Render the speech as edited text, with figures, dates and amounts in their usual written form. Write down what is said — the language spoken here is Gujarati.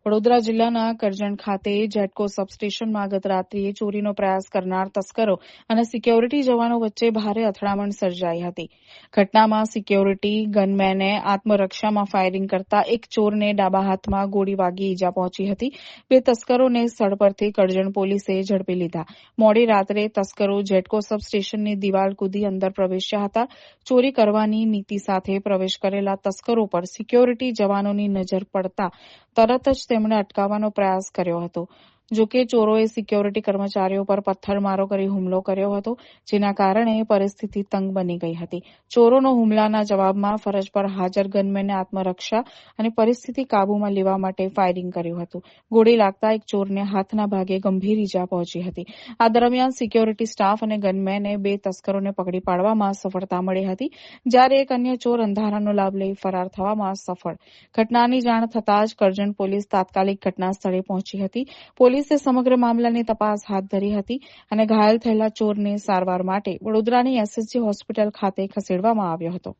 વડોદરા જિલ્લાના કરજણ ખાતે જેટકો સબસ્ટેશનમાં ગત રાત્રિએ ચોરીનો પ્રયાસ કરનાર તસ્કરો અને સિક્યોરિટી જવાનો વચ્ચે ભારે અથડામણ સર્જાઈ હતી. ઘટનામાં સિક્યોરિટી ગનમેને આત્મરક્ષામાં ફાયરિંગ કરતા એક ચોરને ડાબા હાથમાં ગોળી વાગી ઈજા પહોંચી હતી. બે તસ્કરોને સ્થળ પરથી કરજણ પોલીસે ઝડપી લીધા. મોડી રાત્રે તસ્કરો જેટકો સબસ્ટેશનની દિવાલ કૂદી અંદર પ્રવેશ્યા હતા. ચોરી કરવાની નીતિ સાથે પ્રવેશ કરેલા તસ્કરો પર સિક્યોરિટી જવાનોની નજર પડતા તરત જ તેમણે અટકાવવાનો પ્રયાસ કર્યો હતો. જોકે ચોરોએ સિક્યોરિટી કર્મચારીઓ પર પથ્થરમારો કરી હુમલો કર્યો હતો, જેના કારણે પરિસ્થિતિ તંગ બની ગઈ હતી. ચોરોનો હુમલાના જવાબમાં ફરજ પર હાજર ગનમેને આત્મરક્ષા અને પરિસ્થિતિ કાબૂમાં લેવા માટે ફાયરિંગ કર્યું હતું. ગોળી લાગતા એક ચોરને હાથના ભાગે ગંભીર ઈજા પહોંચી હતી. આ દરમિયાન સિક્યોરિટી સ્ટાફ અને ગનમેને બે તસ્કરોને પકડી પાડવામાં સફળતા મળી હતી, જ્યારે એક અન્ય ચોર અંધારાનો લાભ લઈ ફરાર થવામાં સફળ. ઘટનાની જાણ થતાં જ કરજણ પોલીસ તાત્કાલિક ઘટના સ્થળે પહોંચી હતી. પોલીસે સમગ્ર મામલાની તપાસ હાથ ધરી હતી અને ઘાયલ થયેલા ચોરને સારવાર માટે વડોદરાની એસએસજી હોસ્પિટલ ખાતે ખસેડવામાં આવ્યો હતો.